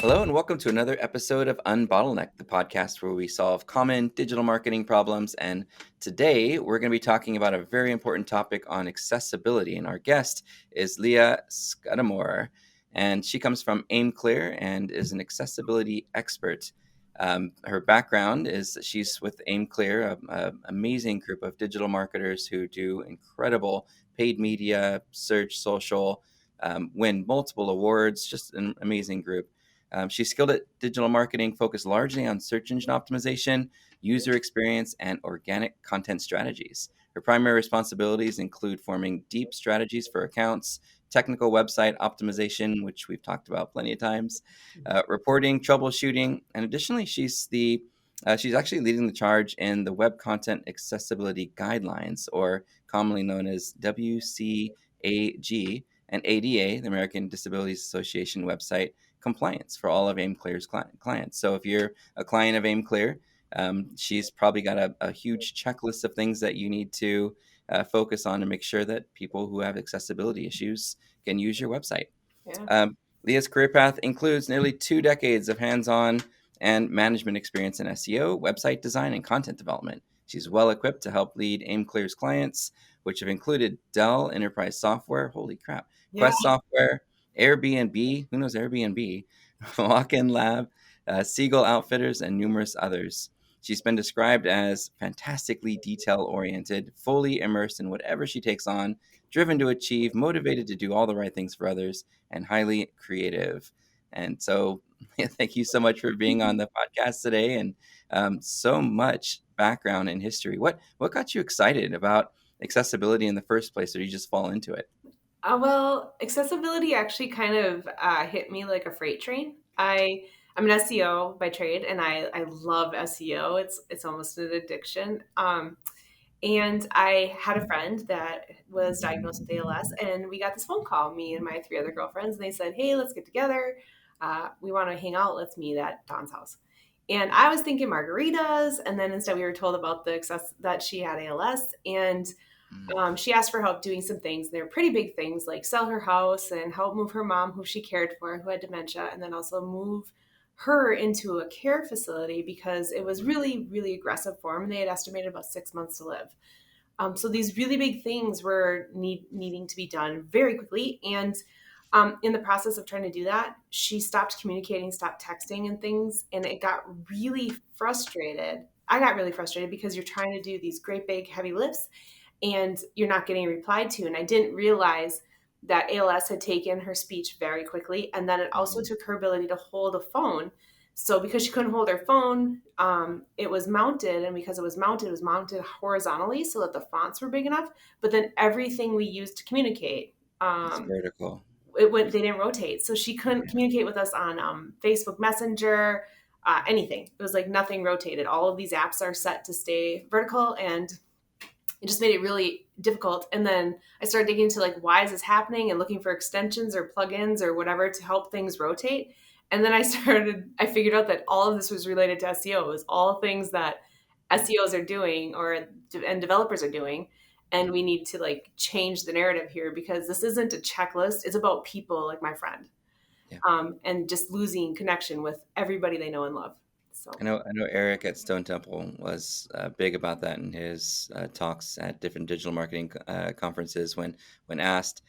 Hello, and welcome to another episode of Unbottleneck, the podcast where we solve common digital marketing problems. And today we're going to be talking about a very important topic on accessibility. And our guest is Lea Scudamore, and she comes from AimClear and is an accessibility expert. Her background is that she's with AimClear, an amazing group of digital marketers who do incredible paid media, search, social, win multiple awards, just an amazing group. She's skilled at digital marketing, focused largely on search engine optimization, user experience, and organic content strategies. Her primary responsibilities include forming deep strategies for accounts, technical website optimization, which we've talked about plenty of times, reporting, troubleshooting, and additionally, she's actually leading the charge in the Web Content Accessibility Guidelines, or commonly known as WCAG, and ADA, the American Disabilities Association website, compliance for all of AimClear's clients. So if you're a client of AimClear, she's probably got a huge checklist of things that you need to focus on to make sure that people who have accessibility issues can use your website. Yeah. Lea's career path includes nearly 2 decades of hands-on and management experience in SEO, website design, and content development. She's well equipped to help lead AimClear's clients, which have included Dell Enterprise Software, holy crap, Yeah. Quest Software, Airbnb, who knows Airbnb, Walk-in Lab, Siegel Outfitters, and numerous others. She's been described as fantastically detail-oriented, fully immersed in whatever she takes on, driven to achieve, motivated to do all the right things for others, and highly creative. And so thank you so much for being on the podcast today, and so much background and history. What got you excited about accessibility in the first place, or did you just fall into it? Well, accessibility actually kind of hit me like a freight train. I'm an SEO by trade, and I love SEO. It's almost an addiction. And I had a friend that was diagnosed with ALS, and we got this phone call, me and my 3 other girlfriends, and they said, "Hey, let's get together. We want to hang out. Let's meet at Dawn's house." And I was thinking margaritas, and then instead we were told about the access that she had ALS, and she asked for help doing some things. They were pretty big things, like sell her house and help move her mom, who she cared for, who had dementia, and then also move her into a care facility because it was really, really aggressive for them. They had estimated about 6 months to live. So these really big things were needing to be done very quickly. And in the process of trying to do that, she stopped communicating, stopped texting and things. And it got really frustrated. I got really frustrated because you're trying to do these great big heavy lifts and you're not getting replied to. And I didn't realize that ALS had taken her speech very quickly. And then it also took her ability to hold a phone. So because she couldn't hold her phone, it was mounted. And because it was mounted horizontally so that the fonts were big enough. But then everything we used to communicate, It's vertical. they didn't rotate. So she couldn't communicate with us on Facebook Messenger, anything. It was like nothing rotated. All of these apps are set to stay vertical, and it just made it really difficult. And then I started digging into like, why is this happening, and looking for extensions or plugins or whatever to help things rotate. And then I figured out that all of this was related to SEO. It was all things that SEOs are doing and developers are doing. And we need to like change the narrative here because this isn't a checklist. It's about people like my friend, Yeah. and just losing connection with everybody they know and love. So I know Eric at Stone Temple was big about that in his talks at different digital marketing conferences when asked,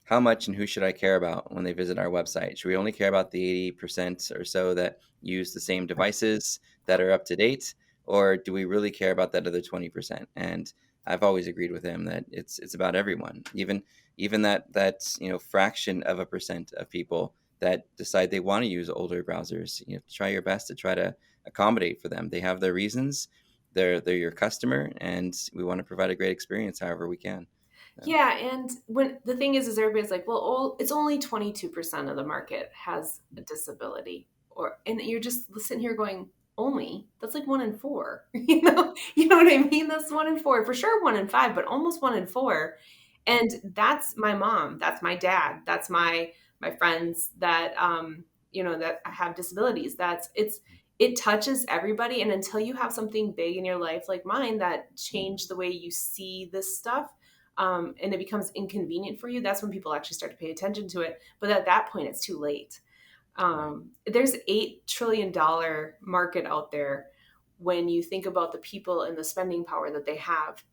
how much and who should I care about when they visit our website? Should we only care about the 80% or so that use the same devices that are up to date, or do we really care about that other 20%? And I've always agreed with him that it's about everyone, even that fraction of a percent of people that decide they want to use older browsers. Try your best to try to accommodate for them. They have their reasons. They're your customer, and we want to provide a great experience however we can. yeah, and when the thing is everybody's like, well, it's only 22% of the market has a disability, and you're just sitting here going, only? That's like 1 in 4. You know what I mean? That's 1 in 4 for sure, 1 in 5, but almost 1 in 4. And that's my mom, that's my dad, that's my friends that that have disabilities. It touches everybody, and until you have something big in your life like mine that changed the way you see this stuff, and it becomes inconvenient for you, that's when people actually start to pay attention to it. But at that point, it's too late. Right. There's $8 trillion market out there when you think about the people and the spending power that they have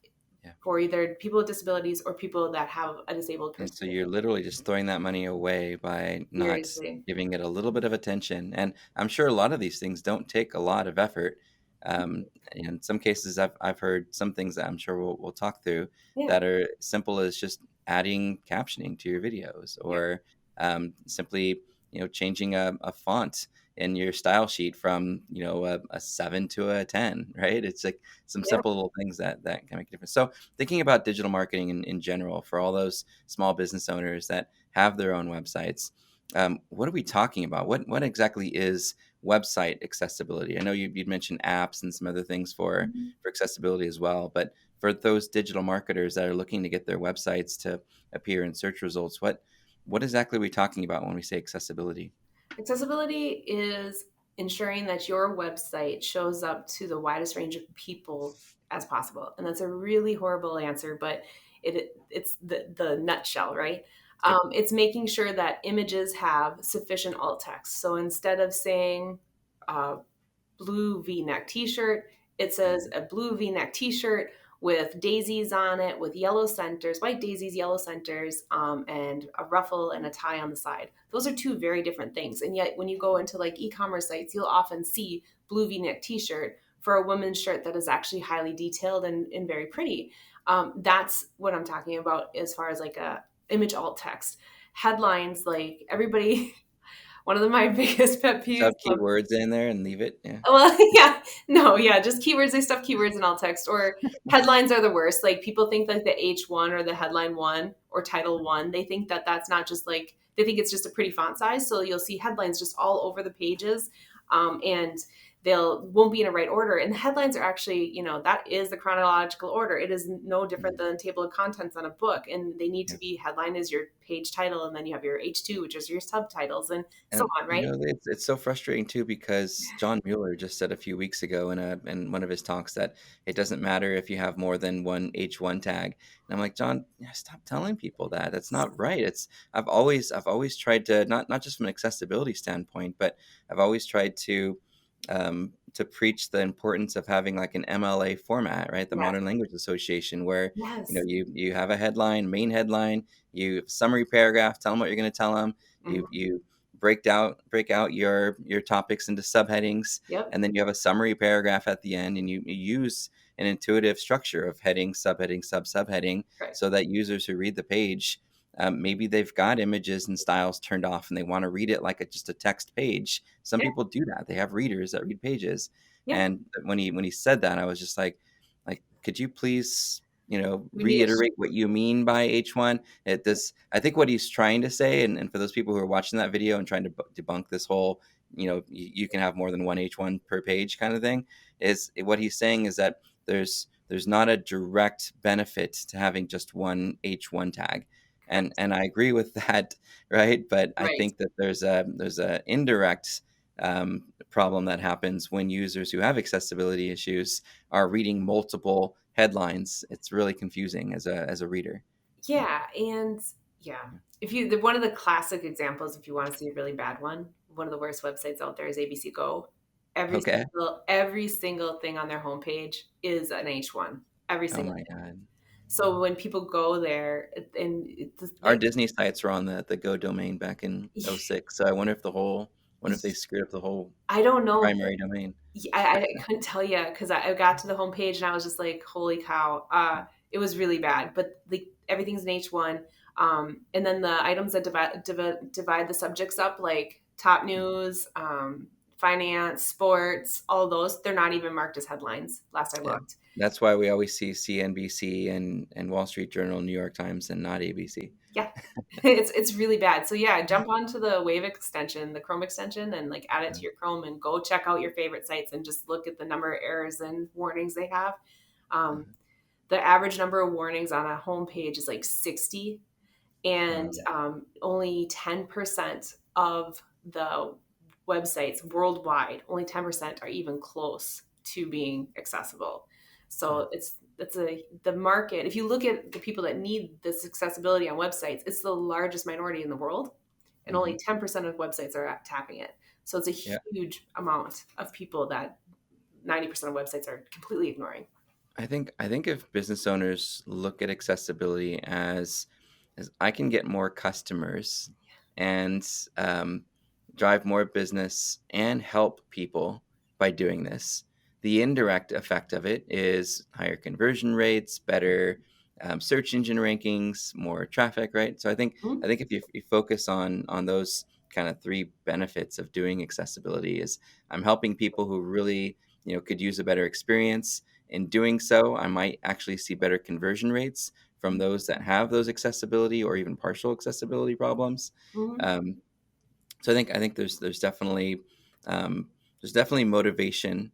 Yeah. for either people with disabilities or people that have a disabled And person. so you're literally just throwing that money away by not Seriously. giving it a little bit of attention. And I'm sure a lot of these things don't take a lot of effort. In some cases, I've heard some things that I'm sure we'll talk through Yeah. that are simple as just adding captioning to your videos, Yep. or simply changing a font in your style sheet from a 7 to a 10, right? It's like some Yeah. simple little things that can make a difference. So thinking about digital marketing in general for all those small business owners that have their own websites, what are we talking about? What exactly is website accessibility? I know you'd mentioned apps and some other things Mhm. for accessibility as well, but for those digital marketers that are looking to get their websites to appear in search results, what exactly are we talking about when we say accessibility? Accessibility is ensuring that your website shows up to the widest range of people as possible. And that's a really horrible answer, but it's the nutshell, right? Yep. It's making sure that images have sufficient alt text. So instead of saying uh, blue V-neck t-shirt. It says Mhm. a blue V-neck t-shirt with daisies on it, with yellow centers, white daisies, yellow centers, and a ruffle and a tie on the side. Those are two very different things. And yet, when you go into like e-commerce sites, you'll often see blue V-neck t-shirt for a woman's shirt that is actually highly detailed and very pretty. That's what I'm talking about as far as like a image alt text. Headlines, like everybody, one of my biggest pet peeves. Shove keywords in there and leave it. Yeah. Well, yeah, no, yeah, just keywords. They stuff keywords in alt text, or headlines are the worst. Like people think like the H1 or the headline one or title one, they think that that's not just like, they think it's just a pretty font size. So you'll see headlines just all over the pages, and they'll won't be in a right order. And the headlines are actually, that is the chronological order. It is no different Mhm. than a table of contents on a book, and they need Yeah. to be headline is your page title, and then you have your H2, which is your subtitles, and so And on, right? it's so frustrating too because John Mueller just said a few weeks ago in one of his talks that it doesn't matter if you have more than one H1 tag. And I'm like, John, yeah, stop telling people that. That's not right. It's I've always tried to not just from an accessibility standpoint, but I've always tried to preach the importance of having like an MLA format, right? The Yes, Modern Language Association, where yes. you have a headline, main headline, you have a summary paragraph, tell them what you're going to tell them. Mhm. You break out your topics into subheadings, Yep. and then you have a summary paragraph at the end, and you use an intuitive structure of heading, subheading, subheading, Right. so that users who read the page, maybe they've got images and styles turned off and they want to read it like just a text page. Some Yeah. people do that. They have readers that read pages. Yeah. And when he said that, I was just like, could you please We need a reiterate what you mean by H1? It this I think what he's trying to say, and for those people who are watching that video and trying to debunk this whole, you can have more than one H1 per page kind of thing, is what he's saying is that there's not a direct benefit to having just one H1 tag. And correct. and I agree with that, right? But I Right. think that there's a indirect problem that happens when users who have accessibility issues are reading multiple headlines. It's really confusing as a reader. Yeah. Yeah. And yeah. If you, one of the classic examples, if you want to see a really bad one of the worst websites out there is ABC Go. Okay. Every single thing on their homepage is an H1. Every Oh single my thing. god. So when people go there and it's Our like, Disney sites were on the Go domain back in '06. So I wonder if they screwed up the whole I don't know. primary domain. I couldn't tell you because I got to the homepage and I was just like, holy cow. It was really bad, but like everything's an H1. And then the items that divide the subjects up, like top news, finance, sports, all those, they're not even marked as headlines last I Yeah. looked. That's why we always see CNBC and Wall Street Journal, New York Times, and not ABC. Yeah, it's really bad. So yeah, jump onto the Wave extension, the Chrome extension, and like add it to Yeah. your Chrome and go check out your favorite sites and just look at the number of errors and warnings they have. Um, Mhm. the average number of warnings on a homepage is like 60, and Wow. only 10% of the websites worldwide, only 10% are even close to being accessible. Yeah. So the market. If you look at the people that need this accessibility on websites, it's the largest minority in the world, and Hmm. only 10% of websites are tapping it. So it's a Yeah. huge amount of people that 90% of websites are completely ignoring. I think if business owners look at accessibility as I can get more customers and um, drive more business and help people by doing this, the indirect effect of it is higher conversion rates, better search engine rankings, more traffic, right? So Mhm. I think if you focus on those kind of three benefits of doing accessibility is I'm helping people who really could use a better experience. In doing so, I might actually see better conversion rates from those that have those accessibility or even partial accessibility problems. Mhm. Um, so I think um, there's definitely motivation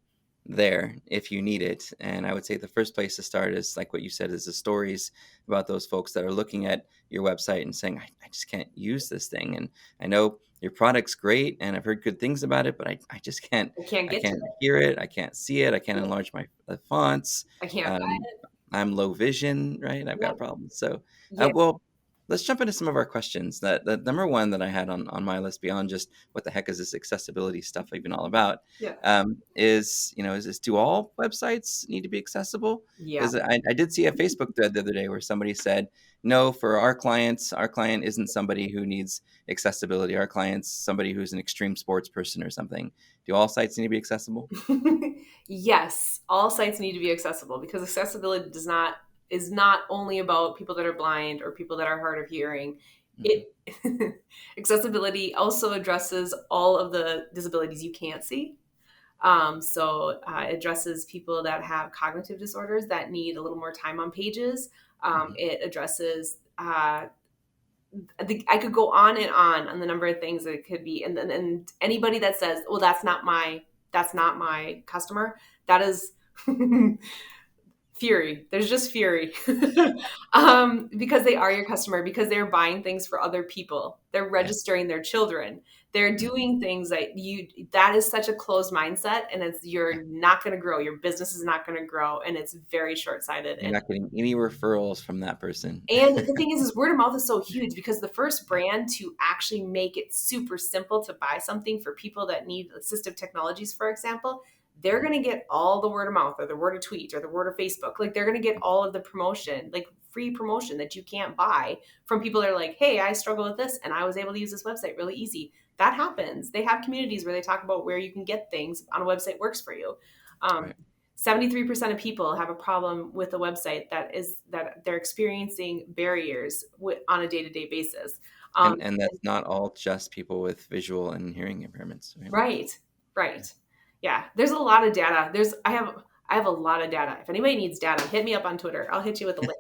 there if you need it. And I would say the first place to start is like what you said is the stories about those folks that are looking at your website and saying, I just can't use this thing. And I know your product's great and I've heard good things about it, but I just can't I can't I get to can't it. hear it. I can't see it. I can't enlarge my the fonts. I can't buy Um, I'm low vision, right? I've got it. problems. So, Yeah. well, let's jump into some of our questions. The number one that I had on my list beyond just what the heck is this accessibility stuff even all about Yeah. is do all websites need to be accessible? Yeah. Because I did see a Facebook thread the other day where somebody said, no, for our clients, our client isn't somebody who needs accessibility. Our client's somebody who's an extreme sports person or something. Do all sites need to be accessible? Yes, all sites need to be accessible because accessibility does not is not only about people that are blind or people that are hard of hearing. Hmm. It accessibility also addresses all of the disabilities you can't see. It addresses people that have cognitive disorders that need a little more time on pages. Hmm. It addresses I could go on the number of things that it could be, and anybody that says, "Well, that's not my customer," that is fury. There's just fury. Because they are your customer, because they're buying things for other people. They're Yeah. registering their children. They're Hmm. doing things that is such a closed mindset, and you're not going to grow. Your business is not going to grow, and it's very short-sighted. You're not getting any referrals from that person. And the thing is word of mouth is so huge because the first brand to actually make it super simple to buy something for people that need assistive technologies, for example, they're going to get all the word of mouth or the word of tweet or the word of Facebook. Like they're going to get all of the promotion, like free promotion that you can't buy from people that are like, hey, I struggle with this and I was able to use this website really easy. That happens. They have communities where they talk about where you can get things on a website works for you. Um, Right. 73% of people have a problem with a website that they're experiencing barriers on a day-to-day basis. And that's not all just people with visual and hearing impairments, right? Right, Yeah. right. Yeah, there's a lot of data. I have a lot of data. If anybody needs data, hit me up on Twitter. I'll hit you with a link.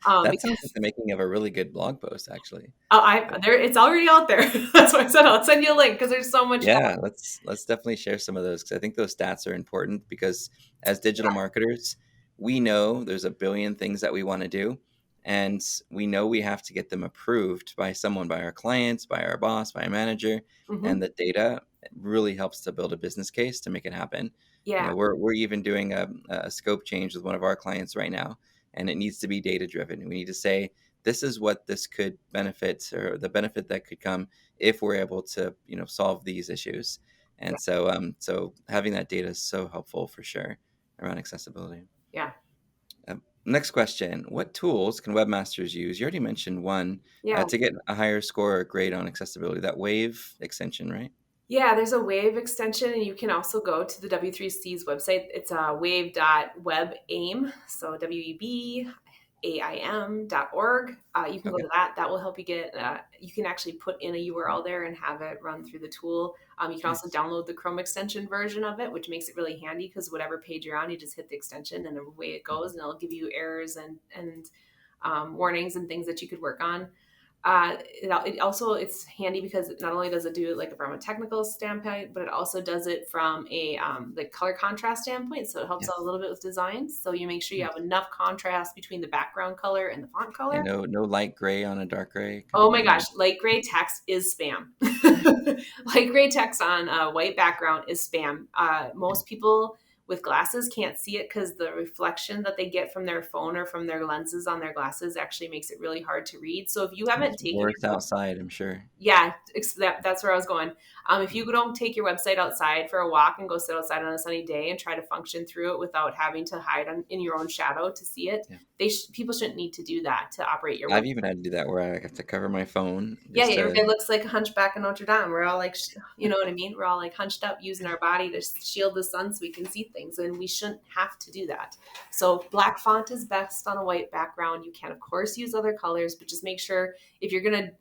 That sounds like Because the making of a really good blog post, actually. it's already out there. That's why I said I'll send you a link because there's so much data. Yeah, let's definitely share some of those because I think those stats are important because as digital Yeah. marketers, we know there's a billion things that we want to do, and we know we have to get them approved by someone, by our clients, by our boss, by a manager, Hmm. and the data really helps to build a business case to make it happen. Yeah. We're even doing a scope change with one of our clients right now, and it needs to be data driven. We need to say this is what this could benefit or the benefit that could come if we're able to solve these issues. Yeah. And so having that data is so helpful for sure around accessibility. Yeah. Next question: what tools can webmasters use? You already mentioned one Yeah. to get a higher score or grade on accessibility, that wave extension, right? Yeah, there's a Wave extension, and you can also go to the W3C's website. It's wave.webaim, so webaim.org. You can go Okay. to that. That will help you you can actually put in a URL there and have it run through the tool. You can also Nice. download the Chrome extension version of it, which makes it really handy because whatever page you're on, you just hit the extension and away it goes, Mhm. and it'll give you errors and warnings and things that you could work on. It's handy because not only does it do it like from a technical standpoint, but it also does it from a like color contrast standpoint. So it helps out a Yes. little bit with design. So you make sure you have Nice. enough contrast between the background color and the font Yeah, color. no light gray on a dark gray kind Oh of my thing. gosh, light gray text is spam. Light gray text on a white background is spam. Yeah. Most people, with glasses can't see it because the reflection that they get from their phone or from their lenses on their glasses actually makes it really hard to read. So if you haven't It's taken worse your outside, I'm sure. yeah, that's where I was going. If you don't take your website outside for a walk and go sit outside on a sunny day and try to function through it without having to hide in your own shadow to see it, Yeah. people shouldn't need to do that to operate your I've website. even had to do that where I have to cover my phone Yeah, just to. everybody looks like a hunchback in Notre Dame. We're all like, you know what I mean? We're all like hunched up using our body to shield the sun so we can see things, and we shouldn't have to do that. So black font is best on a white background. You can, of course, use other colors, but just make sure if you're going to,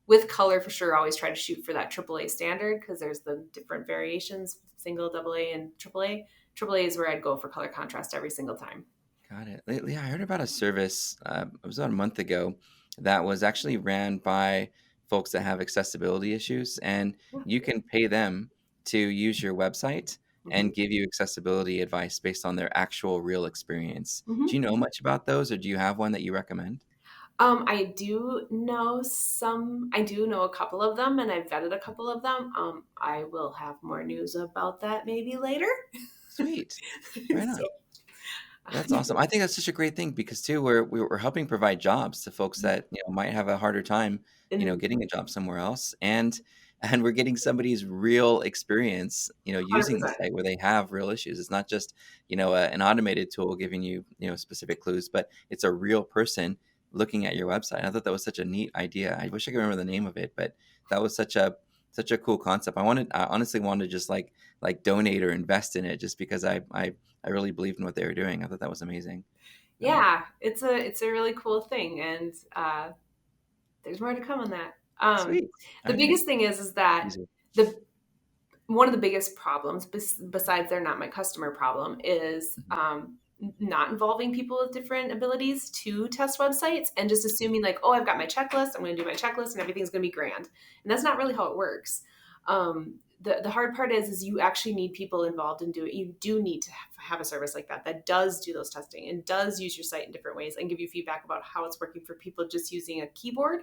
with color for sure, always try to shoot for that AAA standard because there's the different variations, single, AA, and AAA. AAA is where I'd go for color contrast every single time. Got it. Lately, I heard about a service, it was about a month ago, that was actually ran by folks that have accessibility issues, and Yeah. you can pay them to use your website Mm-hmm. and give you accessibility advice based on their actual real experience. Do Mm-hmm. you know much about those, or do you have one that you recommend? I do know I do know a couple of them, and I've vetted a couple of them. I will have more news about that maybe later. Sweet. Right So, on. That's awesome. I think that's such a great thing because too we're helping provide jobs to folks that might have a harder time and getting a job somewhere else, and we're getting somebody's real experience using the 100%. site where they have real issues. It's not just an automated tool giving you specific clues, but it's a real person looking at your website. I thought that was such a neat idea. I wish I could remember the name of it, but that was such a cool concept. I honestly wanted to just like donate or invest in it just because I really believed in what they were doing. I thought that was amazing. Yeah, it's a really cool thing, and there's more to come on that. Sweet. All The right. biggest thing is that Easy. the one of the biggest problems, besides they're not my customer problem, is Mhm. not involving people with different abilities to test websites and just assuming like, oh, I've got my checklist, I'm going to do my checklist, and everything's going to be grand. And that's not really how it works. The hard part is you actually need people involved in do it. You do need to have a service like that does do those testing and does use your site in different ways and give you feedback about how it's working for people just using a keyboard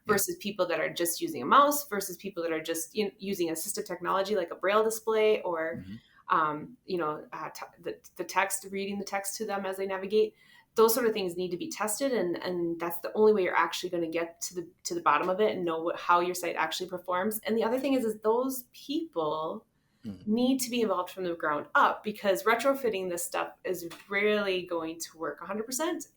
Yeah. versus people that are just using a mouse versus people that are just using assistive technology like a braille display or Mhm. the text, reading the text to them as they navigate. Those sort of things need to be tested, and that's the only way you're actually going to get to the bottom of it and know how your site actually performs. And the other thing is those people Mhm. need to be involved from the ground up because retrofitting this stuff is really going to work 100%.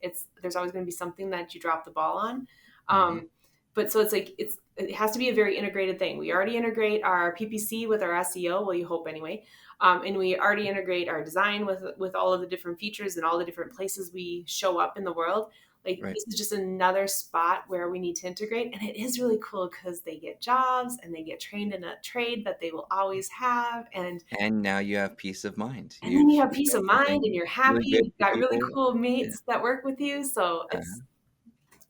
There's always going to be something that you drop the ball on. Mhm. But so it has to be a very integrated thing. We already integrate our PPC with our SEO. Well, you hope anyway. And we already integrate our design with all of the different features and all the different places we show up in the world. Like Right. this is just another spot where we need to integrate. And it is really cool because they get jobs and they get trained in a trade that they will always have. And now you have peace of mind. And then you have You've peace done of mind and something you're really happy and good you've for got really people. cool Yeah. mates that work with you. So Uh,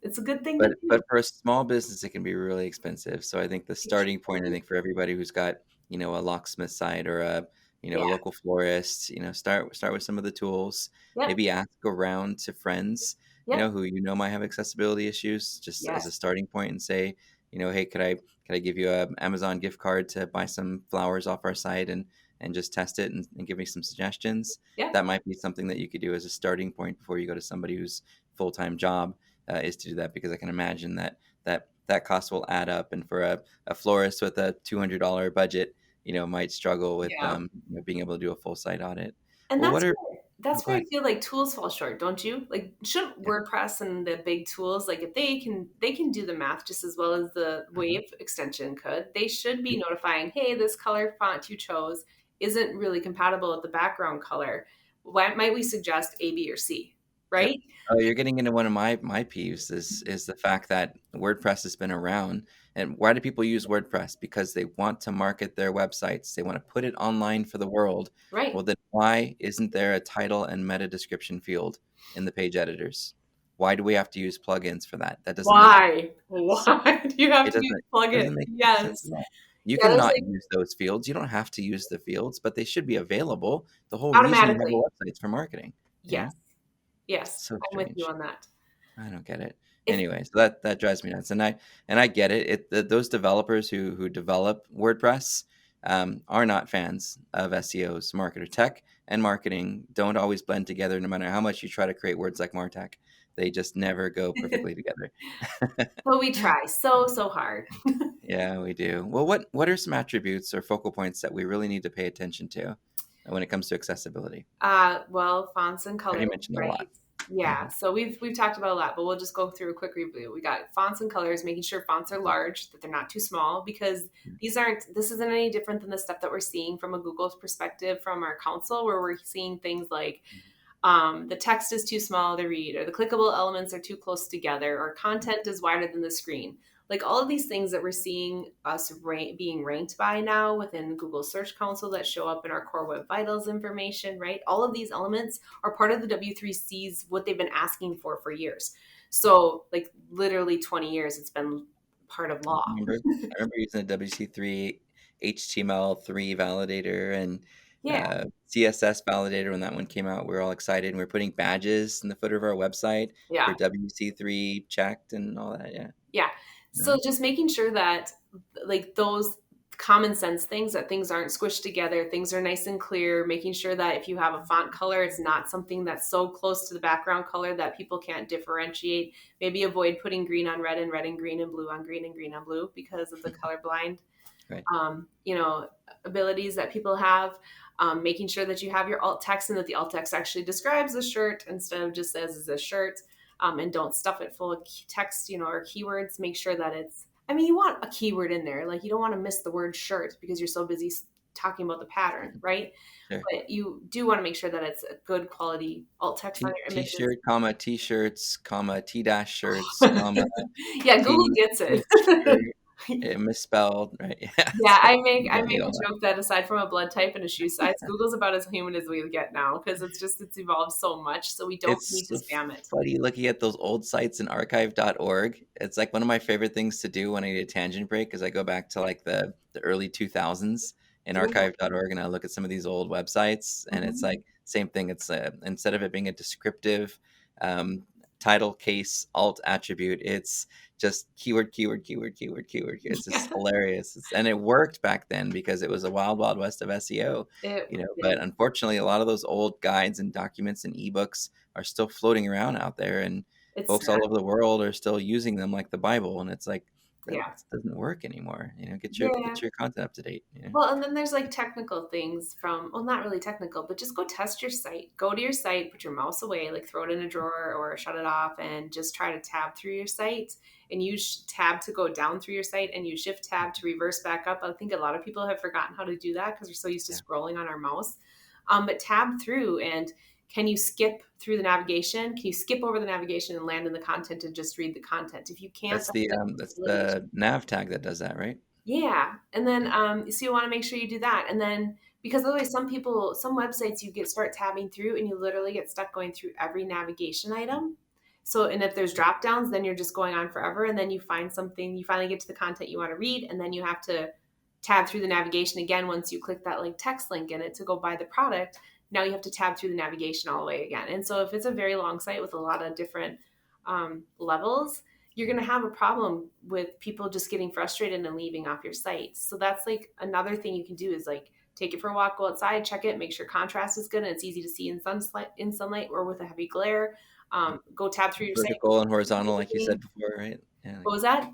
it's a good thing to but do. for a small business, it can be really expensive. So I think the starting point, I think for everybody who's got, a locksmith site or a Yeah. local florist, start with some of the tools. Yep. Maybe ask around to friends, Yep. who might have accessibility issues, just as a Yes. starting point, and say, hey, could I give you a Amazon gift card to buy some flowers off our site and just test it and give me some suggestions? Yep. That might be something that you could do as a starting point before you go to somebody whose full-time job is to do that, because I can imagine that cost will add up, and for a florist with a $200 budget, might struggle with Yeah. being able to do a full site audit. And Well, what are oh, that's go where I ahead. feel like tools fall short, don't you? Like shouldn't Yeah. WordPress and the big tools, like if they can do the math just as well as the Uh-huh. Wave extension could, they should be Yep. notifying, hey, this color font you chose isn't really compatible with the background color. Why might we suggest A, B, or C? Yep. Right? Oh, you're getting into one of my peeves is the fact that WordPress has been around. And why do people use WordPress? Because they want to market their websites. They want to put it online for the world. Right. Well, then why isn't there a title and meta description field in the page editors? Why do we have to use plugins for that? That doesn't make Why? sense. Why do you have It to use doesn't plugins? make any sense Yes. at all. You Yeah, can there's not like use those fields. You don't have to use the fields, but they should be available. The whole reason you have a automatically. website is for marketing. Yes. Yes. So I'm with you strange. on that. I don't get it. If Anyway, so that drives me nuts, and I get it. Those developers who develop WordPress are not fans of SEOs, marketer tech, and marketing don't always blend together no matter how much you try to create words like MarTech. They just never go perfectly together. But we try so hard. Yeah, we do. Well, what are some attributes or focal points that we really need to pay attention to when it comes to accessibility? Well, fonts and I already colors, mentioned a lot. right? Yeah. Mhm. So we've talked about a lot, but we'll just go through a quick review. We got fonts and colors, making sure fonts are large, that they're not too small, because this isn't any different than the stuff that we're seeing from a Google's perspective from our council, where we're seeing things like the text is too small to read, or the clickable elements are too close together, or content is wider than the screen. Like all of these things that we're seeing us being ranked by now within Google Search Console that show up in our Core Web Vitals information, right? All of these elements are part of the W3C's, what they've been asking for years. So, like literally 20 years, it's been part of law. I remember using a WC3 HTML3 validator and Yeah, CSS validator when that one came out. We were all excited, and we are putting badges in the footer of our website yeah. for WC3 checked and all that. Yeah. Yeah. No. So just making sure that like those common sense things, that things aren't squished together, things are nice and clear, making sure that if you have a font color, it's not something that's so close to the background color that people can't differentiate. Maybe avoid putting green on red and red and green and blue on green and green on blue because of the colorblind Right. you know, abilities that people have. Making sure that you have your alt text and that the alt text actually describes the shirt instead of just says it's a shirt. And don't stuff it full of text, or keywords. Make sure that you want a keyword in there. Like you don't want to miss the word shirt because you're so busy talking about the pattern, right? Sure. But you do want to make sure that it's a good quality alt text on your images. T-shirt, comma, T-shirts, comma, T-dash shirts, comma, Yeah, Google T, gets it. T-shirt, misspelled, right? Yeah, Yeah, so I make you I don't need make all a joke that aside from a blood type and a shoe size, Google's about as human as we get now because it's evolved so much, so we don't It's need to so spam it. funny looking at those old sites in archive.org. It's like one of my favorite things to do when I need a tangent break is I go back to like the early 2000s in Yeah. archive.org and I look at some of these old websites and it's Mhm. like same thing. It's instead of it being a descriptive um, title case alt attribute, it's just keyword, keyword, keyword, keyword, keyword. It's Yeah, just hilarious. And it worked back then because it was a wild, wild west of SEO, it did. but unfortunately a lot of those old guides and documents and ebooks are still floating around out there and It's folks all over the world are still using them like the Bible and it's like that yeah. doesn't work anymore. Yeah. Get your content up to date. Well, and then there's like technical things well, not really technical, but just go test your site. Go to your site, put your mouse away, like throw it in a drawer or shut it off, and just try to tab through your site and use tab to go down through your site and use shift tab to reverse back up. I think a lot of people have forgotten how to do that because we're so used to Yeah. scrolling on our mouse. But tab through, and can you skip through the navigation? Can you skip over the navigation and land in the content and just read the content? If you can't, That's accessibility issue. the nav tag that does that, right? Yeah, and then so you want to make sure you do that, and then because otherwise, some websites you start tabbing through, and you literally get stuck going through every navigation item. So, and if there's drop downs, then you're just going on forever, and then you find something, you finally get to the content you want to read, and then you have to tab through the navigation again once you click that like text link in it to go buy the product. Now you have to tab through the navigation all the way again, and so if it's a very long site with a lot of different levels, you're going to have a problem with people just getting frustrated and leaving off your site. So that's like another thing you can do is like take it for a walk, go outside, check it, make sure contrast is good and it's easy to see in sunlight or with a heavy glare. Go tab through your site. Vertical and horizontal, like you said before, right? Yeah, like What was that?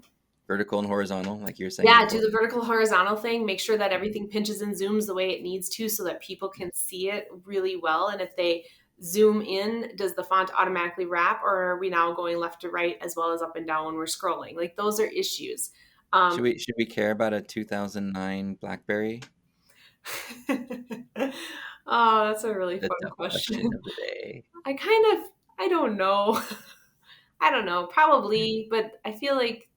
vertical and horizontal, like you were saying Yeah, do before. the vertical horizontal thing. Make sure that everything pinches and zooms the way it needs to so that people can see it really well. And if they zoom in, does the font automatically wrap or are we now going left to right as well as up and down when we're scrolling? Like those are issues. Um, Should we care about a 2009 BlackBerry? oh, that's a really The fun tough question. question of the day. I don't know. I don't know, probably, but I feel like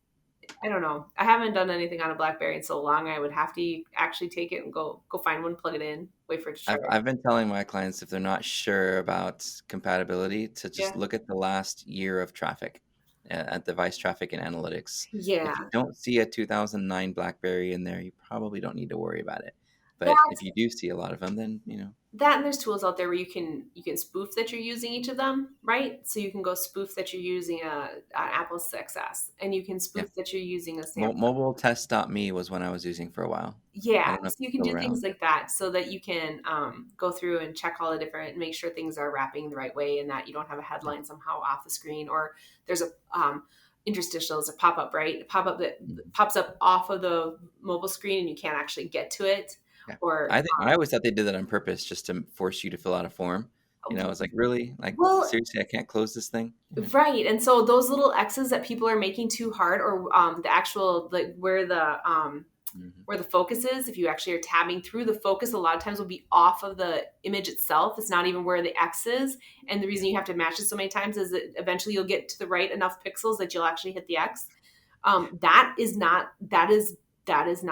I don't know. I haven't done anything on a BlackBerry in so long. I would have to actually take it and go find one, plug it in, wait for it to charge. I've been telling my clients if they're not sure about compatibility to just Yeah. look at the last year of traffic at device traffic and analytics. Yeah. If you don't see a 2009 BlackBerry in there, you probably don't need to worry about it. But if you do see a lot of them, then, that and there's tools out there where you can spoof that you're using each of them, right? So you can go spoof that you're using a Apple 6s, and you can yeah. spoof that you're using a Samsung. Mobiletest.me was one I was using for a while. I Yeah, don't know if so you it's can still do things around. like that so that you can go through and check all the different, make sure things are wrapping the right way and that you don't have a Yeah. headline somehow off the screen, or there's a interstitials, a pop-up, right? A pop-up that Mhm. pops up off of the mobile screen and you can't actually get to it. Yeah. Or I always thought they did that on purpose just to force you to fill out a form. I was like, really? Like, well, seriously, I can't close this thing? right. And so those little X's that people are making too hard, or the actual, like Mhm. where the focus is, if you actually are tabbing through, the focus a lot of times will be off of the image itself. It's not even where the X is. And the reason Yeah. you have to match it so many times is that eventually you'll get to the right enough pixels that you'll actually hit the X. That is not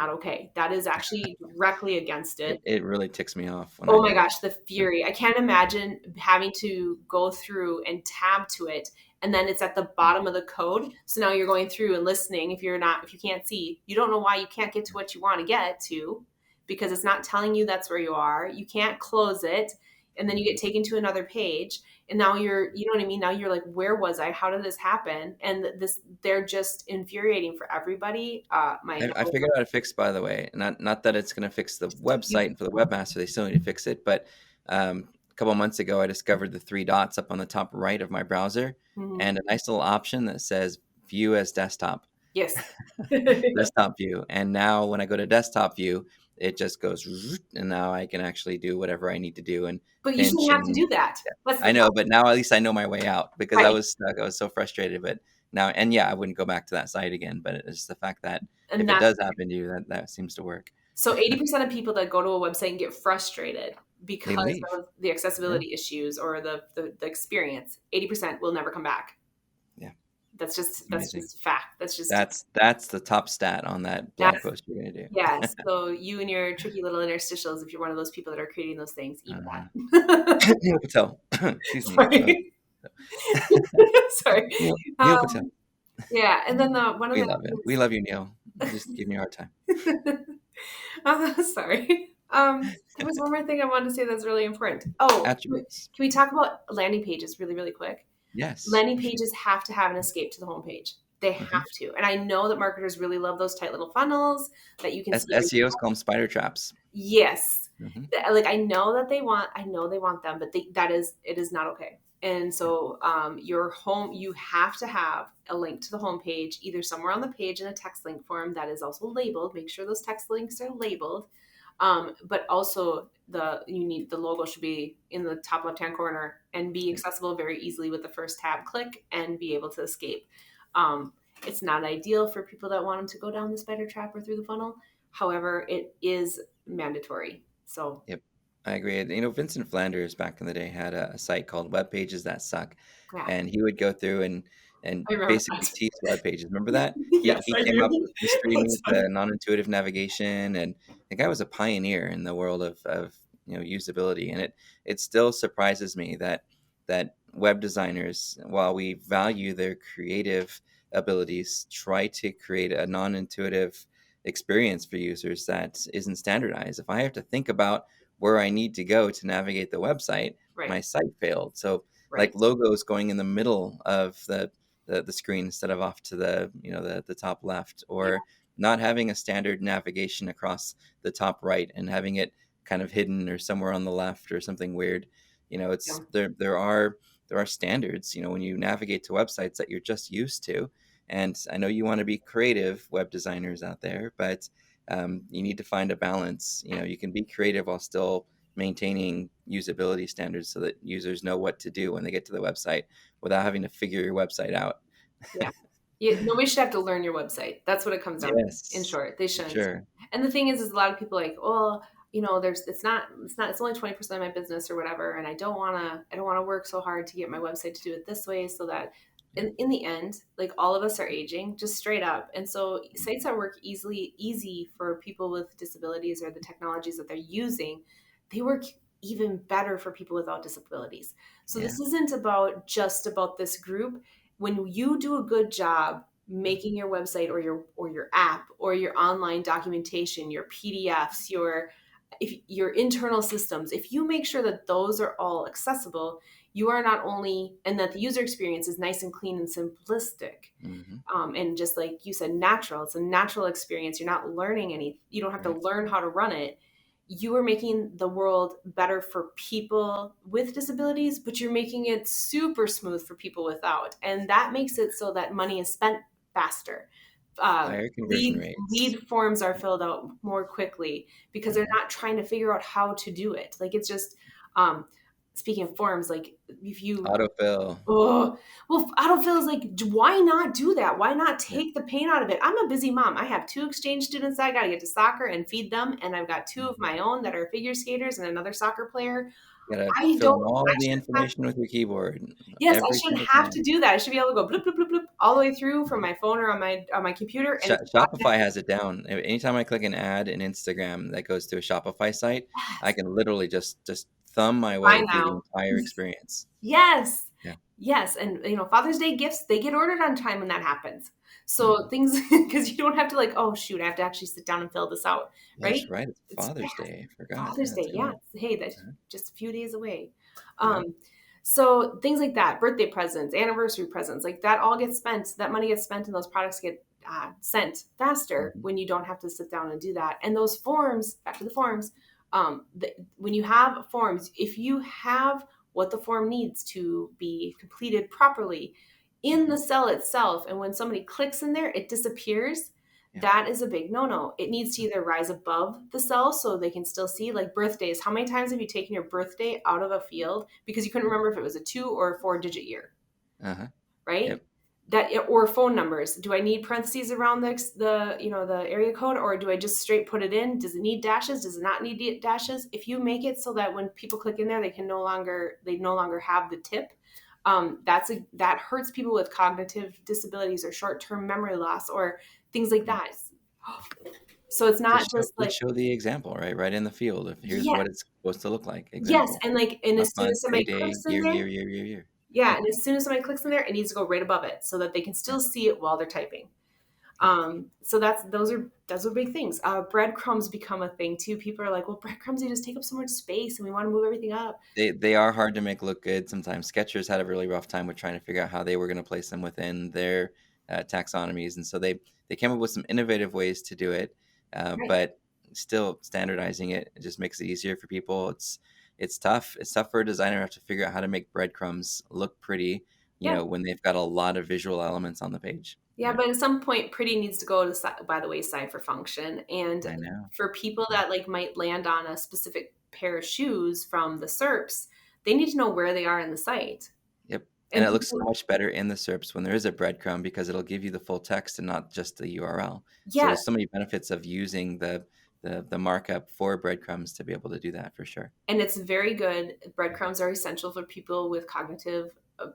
okay. That is actually directly against it. It really ticks me off when I Oh my do it. gosh, the fury. I can't imagine having to go through and tab to it, and then it's at the bottom of the code. So now you're going through and listening. If you can't see, you don't know why you can't get to what you want to get to, because it's not telling you that's where you are. You can't close it. And then you get Mhm. taken to another page. And now you know what I mean? Now you're like, where was I? How did this happen? And they're just infuriating for everybody. My I number figured one, out a fix, by the way. Not that it's going to fix the you, website, and for the webmaster, they still need to fix it. But a couple of months ago, I discovered the three dots up on the top right of my browser, mhm. and a nice little option that says "View as Desktop," Yes. desktop view. And now, when I go to desktop view, it just goes, and now I can actually do whatever I need to do and But you pinch shouldn't have to and do that. That's the I know, problem, but now at least I know my way out because I right? was stuck. I was so frustrated, but now, and yeah, I wouldn't go back to that site again. But it's just the fact that And if it that's does happen to you, that seems to work. so 80% of people that go to a website and get frustrated They because leave. of the Yeah, accessibility issues or the experience, 80% will never come back. yeah, That's amazing. just fact. That's just That's the top stat on that blog that's post you're gonna do. yes. So you and your tricky little interstitials, if you're one of those people that are creating those things, eat Uh, that. Neil Patel, excuse me, Sorry. Sorry. Neil Patel. Yeah, and then the one of We the love him. We love you, Neil. Just give me a hard time. Sorry. There was one more thing I wanted to say that's really important. Oh, Attributes. can we talk about landing pages really, really quick? Yes, Landing for sure. pages have to have an escape to the homepage. They Hmm. have to. And I know that marketers really love those tight little funnels that you can see everything. SEOs call them spider traps. Yes. Hmm. Like I know they want them, but it is not okay. And so your home, you have to have a link to the homepage, either somewhere on the page in a text link form that is also labeled. Make sure those text links are labeled. But also the logo should be in the top left hand corner and be accessible very easily with the first tab click and be able to escape. It's not ideal for people that want them to go down the spider trap or through the funnel. However, it is mandatory. So Yep, I agree. Vincent Flanders back in the day had a site called Web Pages That Suck, yeah, and he would go through and I remember basically that. teach web pages. Remember that? He Yes, he I came up do. with Mystery That's Meat, funny. the non-intuitive navigation, and the guy was a pioneer in the world of usability. And it still surprises me that web designers, while we value their creative abilities, try to create a non-intuitive experience for users that isn't standardized. If I have to think about where I need to go to navigate the website, Right, my site failed. So like right. logos going in the middle of the screen instead of off to the top left, Yeah, or not having a standard navigation across the top right and having it kind of hidden or somewhere on the left or something weird. yeah, It's there are standards, when you navigate to websites that you're just used to. And I know you want to be creative web designers out there, but you need to find a balance. You can be creative while still maintaining usability standards so that users know what to do when they get to the website without having to figure your website out. yeah. Nobody should have to learn your website. That's what it comes down to. In Yes, short, they for shouldn't. sure. And the thing is a lot of people like, well, it's only 20% of my business or whatever, and I don't wanna work so hard to get my website to do it this way so that Yeah. in the end, like all of us are aging, just straight up. And so sites that work easy for people with disabilities or the technologies that they're using, they work even better for people without disabilities. So Yeah. this isn't just about this group. When you do a good job making your website or your app or your online documentation, your PDFs, your if your internal systems, if you make sure that those are all accessible, you are not only, and that the user experience is nice and clean and simplistic, Hmm. and just like you said, natural. It's a natural experience. You're not learning any. You don't have to Right. learn how to run it. You are making the world better for people with disabilities, but you're making it super smooth for people without, and that makes it so that money is spent faster. Higher conversion Lead rates. forms are filled out more quickly because they're Hmm. not trying to figure out how to do it. Like it's just, um, speaking of forms, like if you Autofill. oh, well, autofill is like, why not do that? Why not Yeah. take the pain out of it? I'm a busy mom. I have 2 exchange students that I got to get to soccer and feed them. And I've got 2 of Mhm. my own that are figure skaters and another soccer player. Gotta I fill don't, in all I the shouldn't have, information with your keyboard yes, I every shouldn't single have to time. do that. I should be able to go bloop, bloop, bloop, bloop all the way through from my phone or on my computer. And it's Shopify has it down. Anytime I click an ad in Instagram that goes to a Shopify site, I can literally just thumb my buy way through the now. entire experience. Yes. Yeah. Yes. And Father's Day gifts, they get ordered on time when that happens. So Mhm. things, because you don't have to like, oh shoot, I have to actually sit down and fill this out, right? That's right. It's It's Father's Day. I forgot. Yeah, Father's that's Day. Yeah. coming. Hey, that's Uh-huh. just a few days away. Yep. Um, so things like that, birthday presents, anniversary presents, like that all gets spent. That money gets spent, and those products get sent faster Mhm. when you don't have to sit down and do that. And those forms, back to the forms, when you have forms, if you have what the form needs to be completed properly in Mhm. the cell itself, and when somebody clicks in there, it disappears. Yeah. That is a big no-no. It needs to either rise above the cell so they can still see, like birthdays. How many times have you taken your birthday out of a field because you couldn't remember if it was a 2 or a 4-digit year, Uh-huh. right? Yep. That, or phone numbers. Do I need parentheses around the area code, or do I just straight put it in? Does it need dashes? Does it not need dashes? If you make it so that when people click in there, they no longer have the tip. That hurts people with cognitive disabilities or short-term memory loss or things like Yeah. that. So it's not just Just like, show the example, right in the field of here's yeah, what it's supposed to look like. yes, Example. and like, and Month, as soon month, as day, somebody day, clicks in year, there, year, year, year, year. yeah, Yep. and as soon as somebody clicks in there, it needs to go right above it so that they can Yeah. still see it while they're typing. Yep. So those are big things. Breadcrumbs become a thing too. People are like, well, breadcrumbs, they just take up so much space, and we want to move everything up. They are hard to make look good sometimes. Skechers had a really rough time with trying to figure out how they were going to place them within their taxonomies, and so they came up with some innovative ways to do it, Right. but still standardizing it just makes it easier for people. It's tough. It's tough for a designer to have to figure out how to make breadcrumbs look pretty, Yeah. when they've got a lot of visual elements on the page. Yeah, Yeah, but at some point, pretty needs to go by the wayside for function. And I know. for people Yeah. that like might land on a specific pair of shoes from the SERPs, they need to know where they are in the site. Yep. And And it looks so people, much better in the SERPs when there is a breadcrumb because it'll give you the full text and not just the URL. So yes, there's so many benefits of using the markup for breadcrumbs to be able to do that for sure. and it's very good. Breadcrumbs are essential for people with cognitive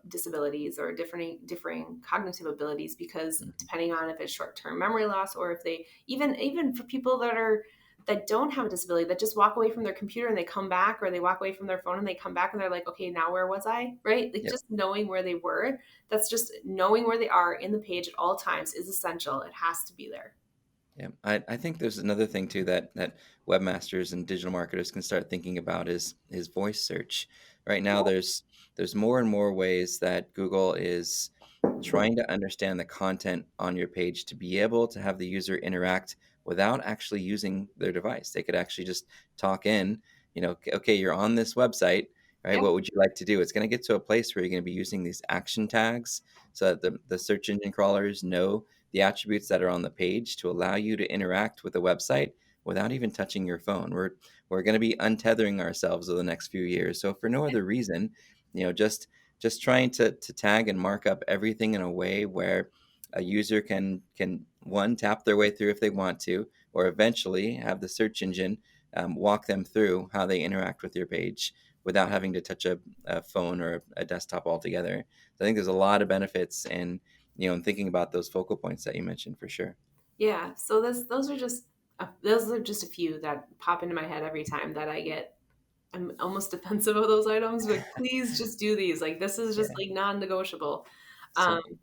disabilities or differing cognitive abilities because Mhm. depending on if it's short-term memory loss or if they even for people that don't have a disability that just walk away from their computer and they come back, or they walk away from their phone and they come back and they're like, okay, now where was I, right? Like Yep. just knowing where they were, that's just knowing where they are in the page at all times is essential. It has to be there. Yeah, I think there's another thing too that webmasters and digital marketers can start thinking about is voice search. Right now, there's more and more ways that Google is trying to understand the content on your page to be able to have the user interact without actually using their device. They could actually just talk in, okay, you're on this website, right? Yeah. What would you like to do? It's going to get to a place where you're going to be using these action tags so that the search engine crawlers know the attributes that are on the page to allow you to interact with the website without even touching your phone. We're going to be untethering ourselves over the next few years. So for no other reason, just trying to tag and mark up everything in a way where a user can one tap their way through if they want to, or eventually have the search engine walk them through how they interact with your page without having to touch a phone or a desktop altogether. So I think there's a lot of benefits in thinking about those focal points that you mentioned for sure. Yeah, so those are just a few that pop into my head every time that I'm almost defensive of those items, but please just do these. Like this is just Yeah. like non-negotiable. Um, So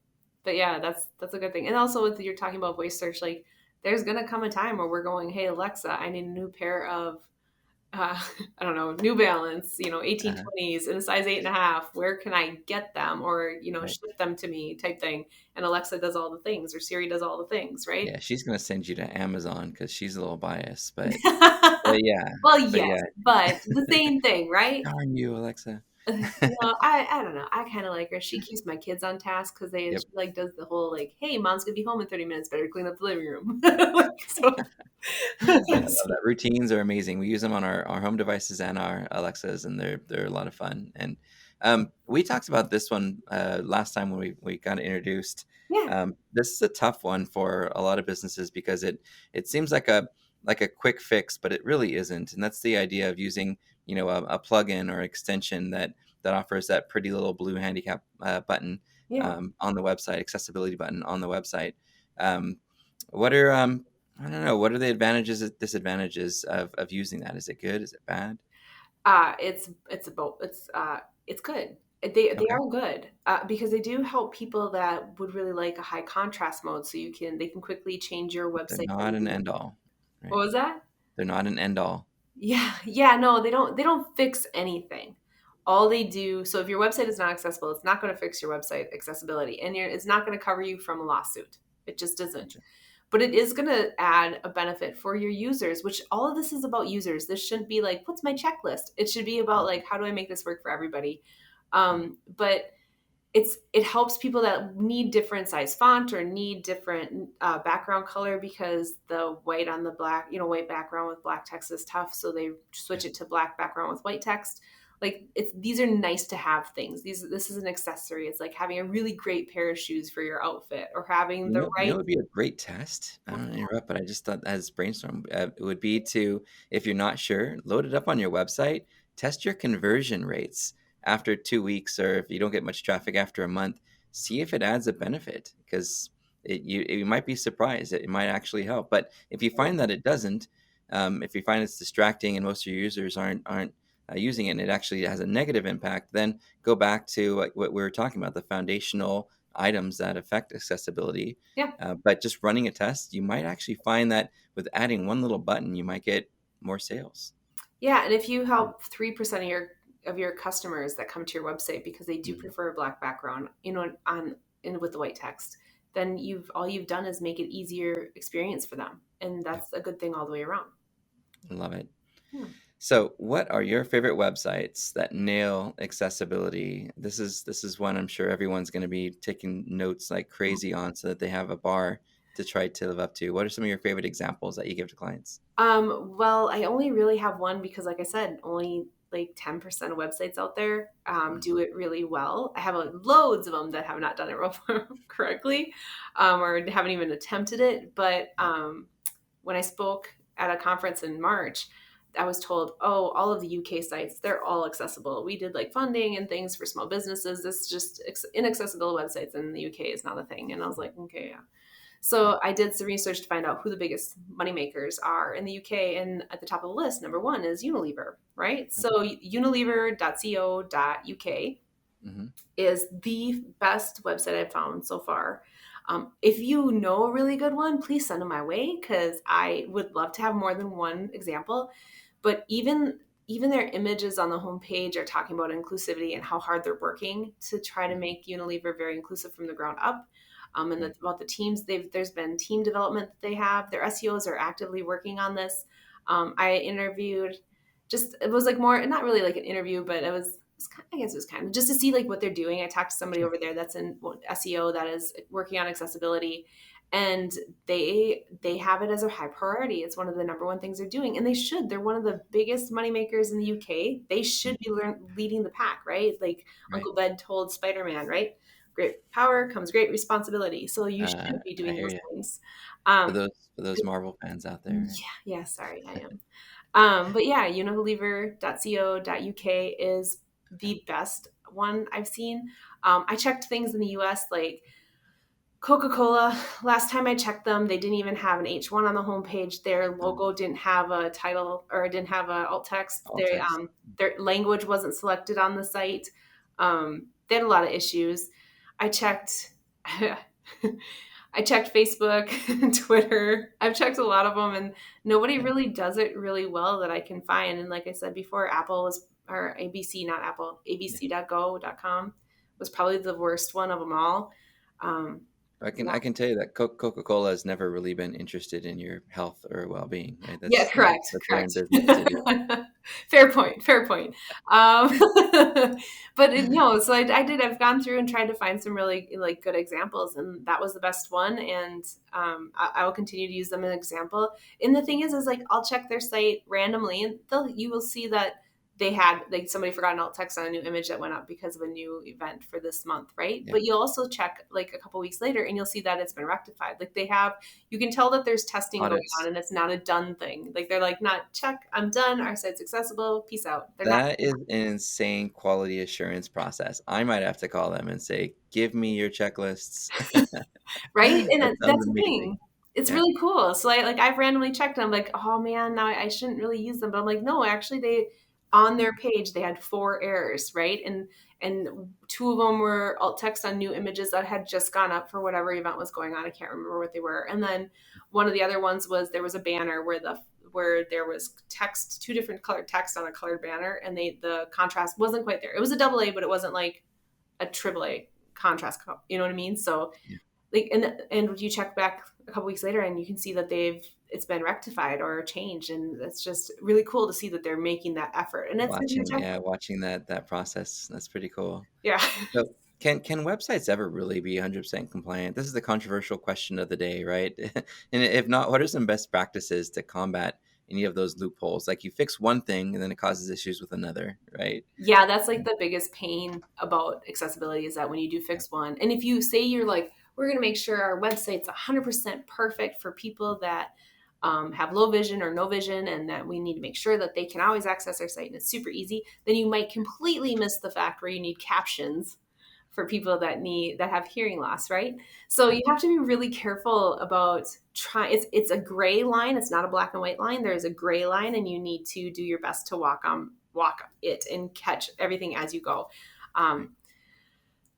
but yeah, that's a good thing. And also with you're talking about voice search, like there's gonna come a time where we're going, hey Alexa, I need a new pair of uh, I don't know, New Balance, Uh-huh. 1820s in a size 8.5. Where can I get them? Or, Right. ship them to me type thing. And Alexa does all the things, or Siri does all the things, right? Yeah, she's gonna send you to Amazon because she's a little biased, yeah, Well, but yes, yeah. but the same thing, right? Darn you, Alexa. I don't know. I kind of like her. She keeps my kids on task because she Yep. like does the whole like, hey, mom's gonna be home in 30 minutes. Better clean up the living room. Like, so, I love that. Routines are amazing. We use them on our home devices and our Alexas, and they're a lot of fun. And we talked about this one last time when we got introduced. yeah, This is a tough one for a lot of businesses because it seems like a quick fix, but it really isn't. And that's the idea of using a plugin or extension that offers that pretty little blue handicap button yeah. on the website, accessibility button on the website. Um, what are I don't know. What are the advantages and disadvantages of using that? Is it good? Is it bad? It's about it's good. They Okay. are good because they do help people that would really like a high contrast mode, so they can quickly change your They're website. not an end all, What right? was that? They're not an end all. Yeah, yeah, no, they don't fix anything. All they do, so if your website is not accessible, it's not going to fix your website accessibility, and it's not going to cover you from a lawsuit. It just isn't. Gotcha. But it is going to add a benefit for your users, which all of this is about users. This shouldn't be like, what's my checklist? It should be about Mm, like, how do I make this work for everybody? right. But it helps people that need different size font or need different background color, because the white on the black, white background with black text is tough, so they Yeah. switch it to black background with white text. Like, these are nice to have things. This is an accessory. It's like having a really great pair of shoes for your outfit, or having the You know, right. what would be a great test. I don't want to interrupt, but I just thought as brainstorm, it would be to, if you're not sure, load it up on your website, test your conversion rates after 2 weeks, or if you don't get much traffic after a month, see if it adds a benefit because you might be surprised. It might actually help. But if you find that it doesn't, if you find it's distracting and most of your users aren't using it, and it actually has a negative impact, then go back to like what we were talking about, the foundational items that affect accessibility. Yeah. But just running a test, you might actually find that with adding one little button, you might get more sales. Yeah, and if you help 3% of your customers that come to your website because they do Mhm. prefer a black background, on in with the white text, then you've done is make it easier experience for them, and Yep, that's a good thing all the way around. love it. Yeah. So, what are your favorite websites that nail accessibility? This is one I'm sure everyone's going to be taking notes like crazy on, so that they have a bar to try to live up to. What are some of your favorite examples that you give to clients? Well, I only really have one because, like I said, only like 10% of websites out there Mhm. do it really well. I have loads of them that have not done it correctly, or haven't even attempted it. But when I spoke at a conference in March, I was told, oh, all of the UK sites, they're all accessible. We did like funding and things for small businesses. This is just inaccessible websites in the UK is not a thing. And I was like, okay, yeah. Yeah. So I did some research to find out who the biggest moneymakers are in the UK. And at the top of the list, number one is Unilever, right? So Okay. unilever.co.uk Hmm. is the best website I've found so far. If you know a really good one, please send them my way because I would love to have more than one example. But even their images on the homepage are talking about inclusivity and how hard they're working to try to Hmm. make Unilever very inclusive from the ground up. And Right. that's about the teams. There's been team development that they have. Their SEOs are actively working on this. I interviewed, just it was like more not really like an interview, but I guess it was kind of just to see like what they're doing. I talked to somebody Sure. over there that's in SEO that is working on accessibility, and they have it as a high priority. It's one of the number one things they're doing, and they should. They're one of the biggest moneymakers in the UK. They should be Mhm. leading the pack, right? Like Right. Uncle Ben told Spider-Man, right? Great power comes great responsibility. So you should be I doing hear those you. things. For Um, those Marvel fans out there. yeah, yeah, sorry, I am. But yeah, unilever.co.uk is Okay. the best one I've seen. I checked things in the US like Coca-Cola. Last time I checked them, they didn't even have an H1 on the homepage. Their Mm. logo didn't have a title or didn't have a alt text. All text. Their language wasn't selected on the site. They had a lot of issues. I checked I checked Facebook and Twitter. I've checked a lot of them, and nobody Yeah. really does it really well that I can find. And like I said before, Apple was, or ABC, not Apple, Yeah. abc.go.com was probably the worst one of them all. Um, yeah. I can tell you that Coca-Cola has never really been interested in your health or well-being, right? Yeah, That's not correct, what they're in correct. business to do. Fair point, fair point. Um, but no, so I've gone through and tried to find some really like good examples, and that was the best one. And I will continue to use them as an example. And the thing is like I'll check their site randomly, and you will see that they had like somebody forgot an alt text on a new image that went up because of a new event for this month, right? Yeah. But you'll also check like a couple weeks later, and you'll see that it's been rectified. Like they have, you can tell that there's testing going on, Audits. and it's not a done thing. Like they're like, not check, I'm done, our site's accessible, peace out. They're not. That is an insane quality assurance process. I might have to call them and say, "Give me your checklists." Right? And That sounds that's the amazing. thing. It's Yeah. really cool. So I've randomly checked and I'm like, oh man, now I shouldn't really use them. But I'm like, no, actually they, on their page they had 4 errors, right? And 2 of them were alt text on new images that had just gone up for whatever event was going on. I can't remember what they were. And then one of the other ones was there was a banner where there was text, 2 different colored text on a colored banner, and the contrast wasn't quite there. It was a double A, but it wasn't like a triple A contrast. You know what I mean? So Yeah. like and you check back a couple weeks later and you can see that it's been rectified or changed, and it's just really cool to see that they're making that effort, and it's a huge effort. Watching that process, that's pretty cool. Yeah. So, can websites ever really be 100% compliant? This is the controversial question of the day, right? And if not, what are some best practices to combat any of those loopholes? Like you fix one thing and then it causes issues with another, right? Yeah, that's like the biggest pain about accessibility is that when you do Yeah. fix one, and if you say you're like, we're going to make sure our website's 100% perfect for people that have low vision or no vision, and that we need to make sure that they can always access our site and it's super easy, then you might completely miss the fact where you need captions for people that have hearing loss, right? So Yeah. you have to be really careful about trying. It's a gray line. It's not a black and white line. There is a gray line, and you need to do your best to walk it and catch everything as you go. Right. Um,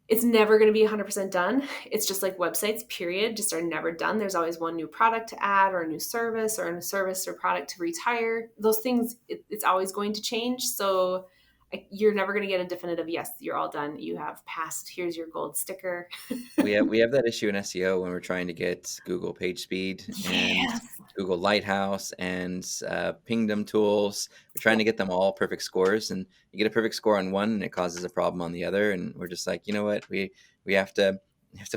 it's never going to be 100% done. It's just like websites, period, just are never done. There's always one new product to add, or a new service, or a new service or product to retire. Those things, it's always going to change. So you're never going to get a definitive, yes, you're all done. You have passed. Here's your gold sticker. We have that issue in SEO when we're trying to get Google page speed and Yes. Google Lighthouse and Pingdom tools. We're trying to get them all perfect scores, and you get a perfect score on one, and it causes a problem on the other. And we're just like, you know what, we have to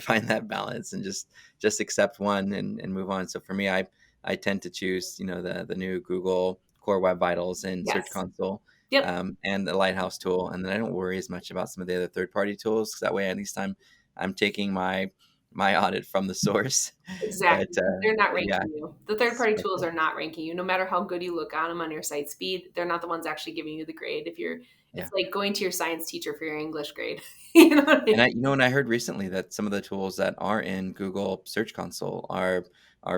find that balance and just accept one and move on. So for me, I tend to choose the new Google Core Web Vitals and Search Yes. Console. Yep. And the Lighthouse tool, and then I don't worry as much about some of the other third-party tools because that way at least I'm taking my audit from the source. But, Exactly. They're not yeah, ranking you. The third party that's tools it. are not ranking you. No matter how good you look on them on your site speed, they're not the ones actually giving you the grade. Yeah. It's like going to your science teacher for your English grade. You know what I And mean? I heard recently that some of the tools that are in Google Search Console are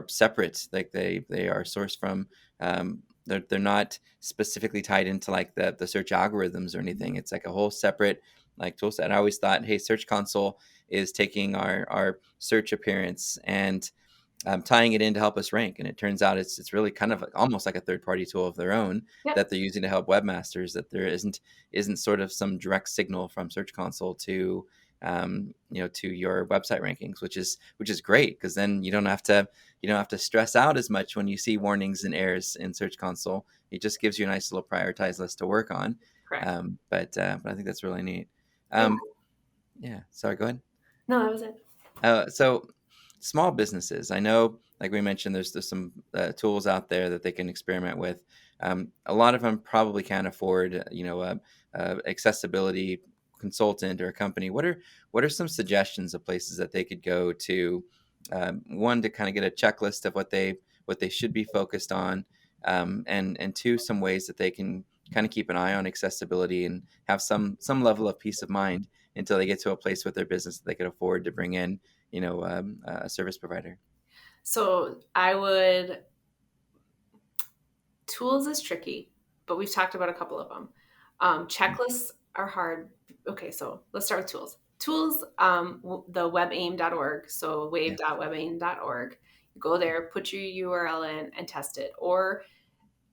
separate. Like they are sourced from, they're not specifically tied into like the search algorithms or anything. It's like a whole separate like tool set. I always thought, hey, Search Console is taking our search appearance and tying it in to help us rank. And it turns out it's really kind of almost like a third party tool of their own Yep. that they're using to help webmasters. That there isn't sort of some direct signal from Search Console to to your website rankings, which is great because then you don't have to stress out as much when you see warnings and errors in Search Console. It just gives you a nice little prioritized list to work on. Correct. But I think that's really neat. Yeah. Um, yeah. Sorry. Go ahead. No, that was it. So small businesses, I know, like we mentioned, there's some tools out there that they can experiment with. A lot of them probably can't afford, accessibility consultant or a company. What are some suggestions of places that they could go to? One, to kind of get a checklist of what they should be focused on, and two, some ways that they can kind of keep an eye on accessibility and have some level of peace of mind until they get to a place with their business that they could afford to bring in, a service provider. So I would, tools is tricky, but we've talked about a couple of them. Checklists are hard. Okay, so let's start with tools. tools, the webaim.org, so Yeah. wave.webaim.org. You go there, put your URL in, and test it. Or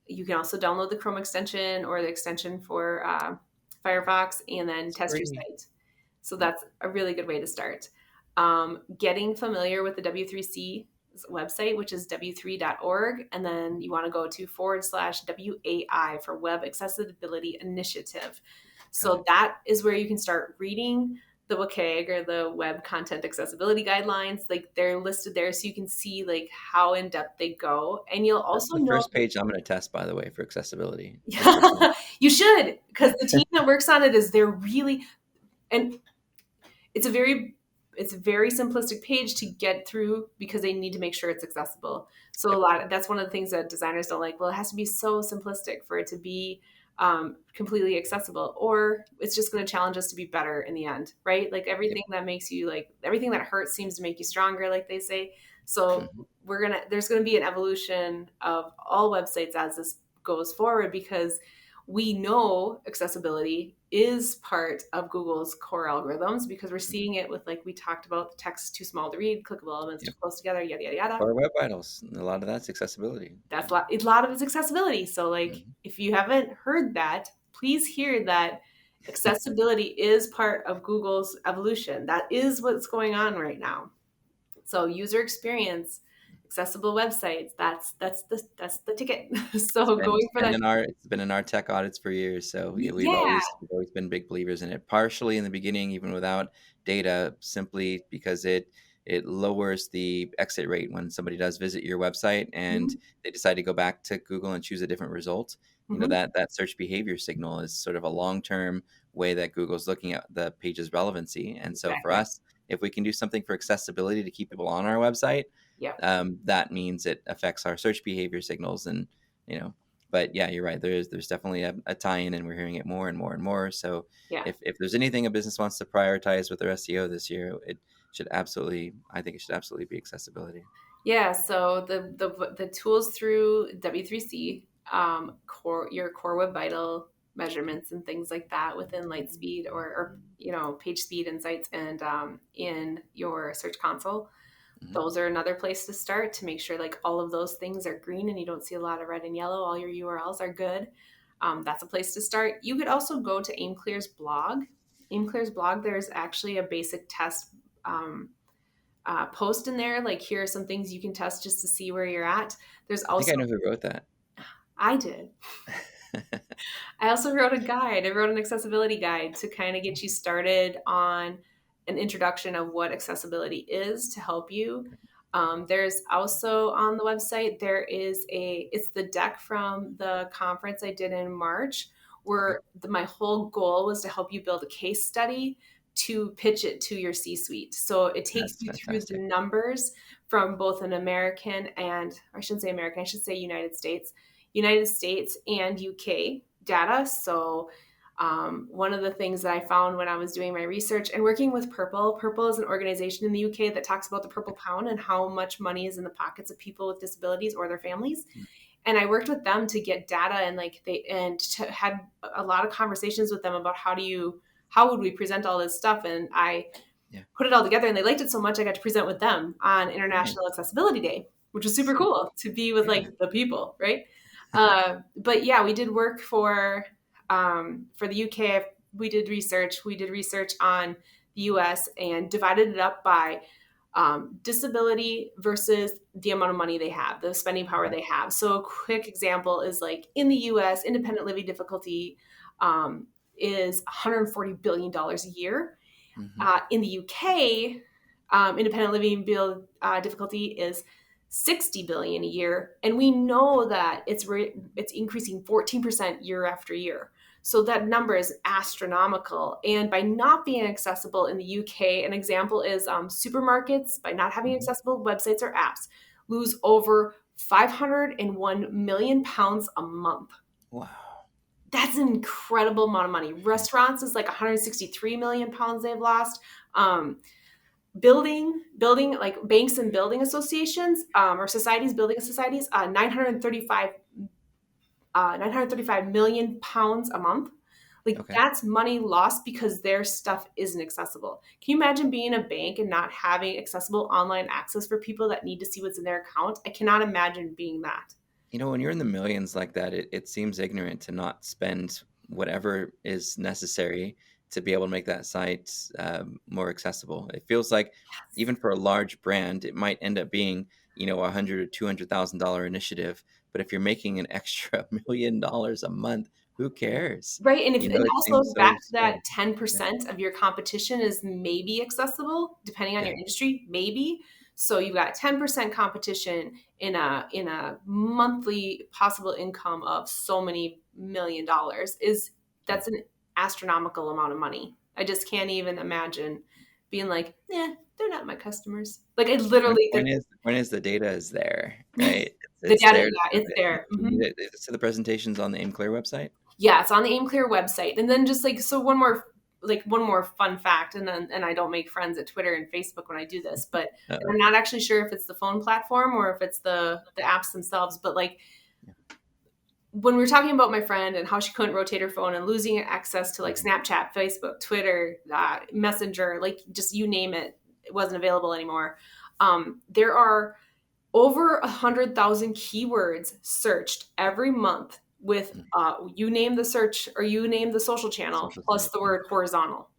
you can also download the Chrome extension or the extension for Firefox and then It's test your free. site. So Yeah. that's a really good way to start. Getting familiar with the W3C website, which is w3.org, and then you want to go to /WAI for Web Accessibility Initiative. Got So it. that is where you can start reading the WCAG, or the Web Content Accessibility Guidelines. Like, they're listed there so you can see like how in depth they go, and you'll That's also the know. first page I'm going to test, by the way, for accessibility. That's for sure. You should, because the team that works on it is, they're really, and it's a very simplistic page to get through because they need to make sure it's accessible. So Yep. that's one of the things that designers don't like. Well, it has to be so simplistic for it to be completely accessible, or it's just going to challenge us to be better in the end, right? Like, Yep. everything that makes you, like, everything that hurts seems to make you stronger, like they say. So Mhm. there's gonna be an evolution of all websites as this goes forward, because we know accessibility is part of Google's core algorithms, because we're Mhm. seeing it with, like we talked about, the text is too small to read, clickable elements too Yep. close together, yada yada yada. Core Web Vitals. A lot of that's accessibility. That's a lot of it's accessibility. So, like, Mhm. if you haven't heard that, please hear that accessibility is part of Google's evolution. That is what's going on right now. So, user experience, accessible websites, that's the ticket. So, going for that. It's been in our tech audits for years. So yeah, Yeah. we've always been big believers in it. Partially in the beginning, even without data, simply because it lowers the exit rate when somebody does visit your website and Mhm. they decide to go back to Google and choose a different result. You know, Mhm. that search behavior signal is sort of a long-term way that Google's looking at the page's relevancy. And so for Exactly. us, if we can do something for accessibility to keep people on our website, Yeah. that means it affects our search behavior signals. And you know, but yeah, you're right, there's definitely a tie-in, and we're hearing it more and more and more. So Yeah. if there's anything a business wants to prioritize with their SEO this year, I think it should absolutely be accessibility. Yeah, so the tools through W3C, your core web vital measurements and things like that within Lightspeed, or page speed insights, and in your Search Console. Hmm. Those are another place to start, to make sure like all of those things are green and you don't see a lot of red and yellow. All your URLs are good. That's a place to start. You could also go to AimClear's blog. AimClear's blog, there's actually a basic test um, post in there, like, here are some things you can test just to see where you're at. There's I think I also, know who wrote that. I did, I also wrote a guide. I wrote an accessibility guide to kind of get you started on an introduction of what accessibility is, to help you. There's also on the website, it's the deck from the conference I did in March, Okay. where my whole goal was to help you build a case study to pitch it to your C-suite. So it takes That's you through the fantastic. numbers from both an American and, or I shouldn't say American, I should say United States and UK data. So one of the things that I found when I was doing my research and working with Purple is an organization in the UK that talks about the purple pound and how much money is in the pockets of people with disabilities or their families. And I worked with them to get data, and had a lot of conversations with them about how would we present all this stuff. And I Yeah. put it all together, and they liked it so much I got to present with them on International Nice. Accessibility Day, which was super Sweet. cool to be with, Yeah. like, the people, right? But yeah, we did work for the UK. We did research. We did research on the US and divided it up by disability versus the amount of money they have, the spending power Okay. they have. So a quick example is, like, in the US, independent living difficulty is $140 billion a year. Hmm. In the UK, independent living difficulty is 60 billion a year, and we know that it's increasing 14% year after year. So that number is astronomical. And by not being accessible in the UK, an example is supermarkets, by not having Hmm. accessible websites or apps, lose over 501 million pounds a month. Wow. That's an incredible amount of money. Restaurants is like 163 million pounds they've lost. Um, building like banks and building associations, or societies, building societies, 935 million pounds a month. Like Okay. that's money lost because their stuff isn't accessible. Can you imagine being a bank and not having accessible online access for people that need to see what's in their account? I cannot imagine being that. When you're in the millions like that, it seems ignorant to not spend whatever is necessary to be able to make that site more accessible. It feels like even for a large brand, it might end up being, a $100 or $200,000 initiative. But if you're making an extra $1 million a month, who cares? Right, and if and It also seems so back to small. that Yeah. 10% of your competition is maybe accessible, depending on Yeah. your industry, maybe. So you've got 10% competition in a monthly possible income of so many $1 million is Yeah. that's an astronomical amount of money. I just can't even imagine being like, yeah, they're not my customers. Like I Point literally point is point is the data is there, right? the It's data, there to yeah, prove it's it. there. You need it. So the presentation's on the AimClear website? Yeah, it's on the AimClear website. And then just like so one more fun fact, and I don't make friends at Twitter and Facebook when I do this, but Uh-oh. I'm not actually sure if it's the phone platform or if it's the apps themselves. But like Yeah. when we were talking about my friend and how she couldn't rotate her phone and losing access to like Mhm. Snapchat, Facebook, Twitter, Messenger, like just you name it, it wasn't available anymore. There are over 100,000 keywords searched every month with Mm. you name the search or you name the social channel Social plus site. the Yeah. word horizontal.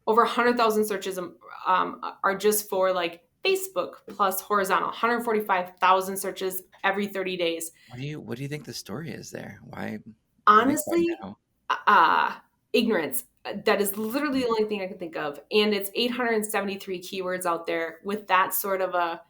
Over 100,000 searches are just for like Facebook plus horizontal. 145,000 searches every 30 days. What do you think the story is there? Why Honestly, now? uh, ignorance. That is literally Mm. the only thing I can think of. And it's 873 keywords out there with that sort of a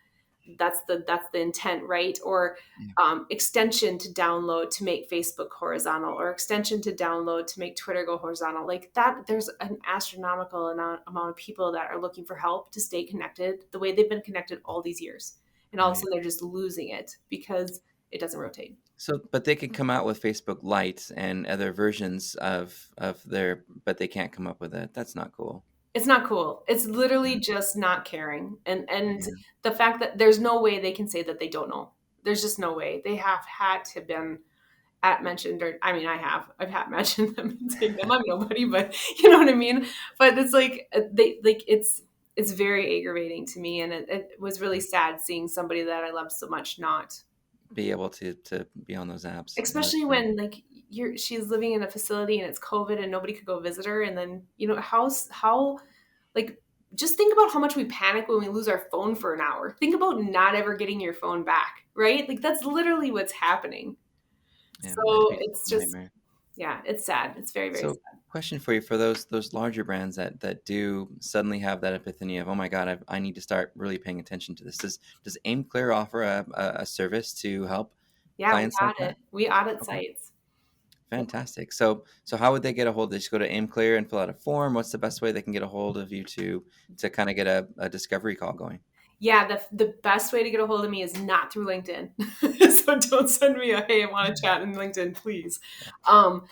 that's the intent, right? Or Yeah. extension to download to make Facebook horizontal, or extension to download to make Twitter go horizontal. Like that, there's an astronomical amount of people that are looking for help to stay connected the way they've been connected all these years, and all of a Right. sudden they're just losing it because it doesn't rotate. So, but they can come out with Facebook Lite and other versions of their, but they can't come up with it. That's not cool. It's not cool. It's Yeah. literally just not caring, and Yeah. the fact that there's no way they can say that they don't know. There's just no way. They have had to been at mentioned, or I mean I've had mentioned them and taken them. I'm nobody, but you know what I mean. But it's like they like it's very aggravating to me, and it was really sad seeing somebody that I love so much not, Be able to be on those apps. Yeah, that's especially right. when like she's living in a facility and it's COVID and nobody could go visit her, and then you know how like just think about how much we panic when we lose our phone for an hour. Think about not ever getting your phone back, right? Like that's literally what's happening. Yeah, that'd So be it's a just, nightmare. yeah, it's sad. It's very, very So, sad. question for you, for those larger brands that do suddenly have that epiphany of, oh my God, I need to start really paying attention to this. Does AimClear offer a service to help Yeah, we clients like that? audit. We audit Okay, sites. Yeah. fantastic. So how would they get a hold? They just go to AimClear and fill out a form. What's the best way they can get a hold of you to kind of get a discovery call going? Yeah, the best way to get a hold of me is not through LinkedIn. So don't send me a hey, I want to chat in LinkedIn, please. Um,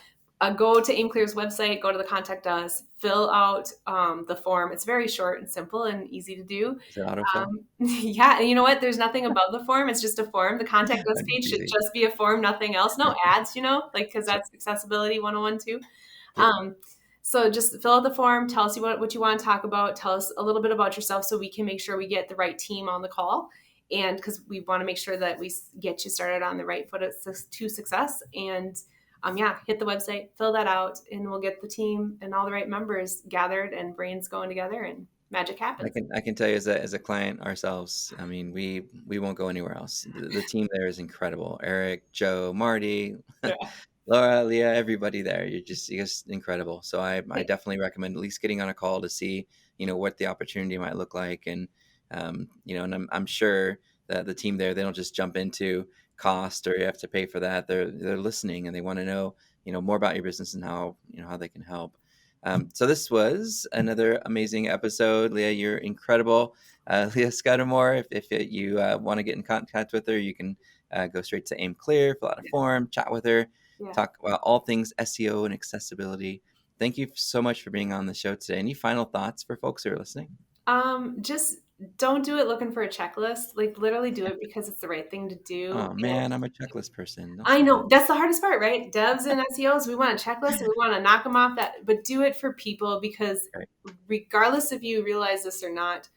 go to AimClear's website, go to the contact us, fill out the form. It's very short and simple and easy to do. Is it autofill? Yeah, and you know what? There's nothing above the form. It's just a form. The contact us I'm just page should teasing. just be a form, nothing else. No ads, like because Sure. that's accessibility 101 too. Yep. Um, so just fill out the form, tell us what you want to talk about, tell us a little bit about yourself so we can make sure we get the right team on the call. And because we want to make sure that we get you started on the right foot to success. And yeah, hit the website, fill that out, and we'll get the team and all the right members gathered and brains going together, and magic I happens. can I can tell you as a client ourselves, I mean, we won't go anywhere else. The team there is incredible. Eric, Joe, Marty, Yeah. Laura, Leah, everybody there. You're just incredible. So I definitely recommend at least getting on a call to see, what the opportunity might look like. And I'm sure that the team there, they don't just jump into cost or you have to pay for that. They're listening and they want to know, more about your business and how they can help. So this was another amazing episode. Leah, you're incredible. Lea Scudamore, if you want to get in contact with her, you can go straight to Aim Clear, fill out a form, chat with her, Yeah. talk about all things SEO and accessibility. Thank you so much for being on the show today. Any final thoughts for folks who are listening? Just don't do it looking for a checklist. Like literally do it because it's the right thing to do. Oh And man, I'm a checklist person. Not I so good. know that's the hardest part, right? Devs and SEOs, we want a checklist and we want to knock them off that, but do it for people because Right. regardless if you realize this or not,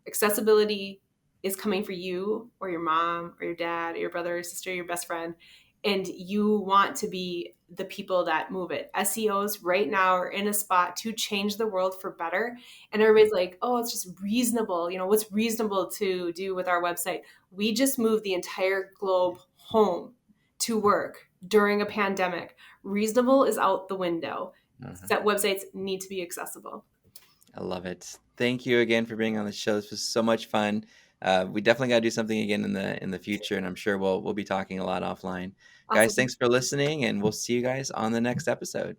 accessibility is coming for you or your mom or your dad or your brother or sister, your best friend, and you want to be the people that move it. SEOs right now are in a spot to change the world for better. And everybody's like, oh, it's just reasonable. What's reasonable to do with our website? We just moved the entire globe home to work during a pandemic. Reasonable is out the window. Uh-huh. Set websites need to be accessible. I love it. Thank you again for being on the show. This was so much fun. We definitely got to do something again in the future, and I'm sure we'll be talking a lot offline. Guys, Awesome. thanks for listening, and we'll see you guys on the next episode.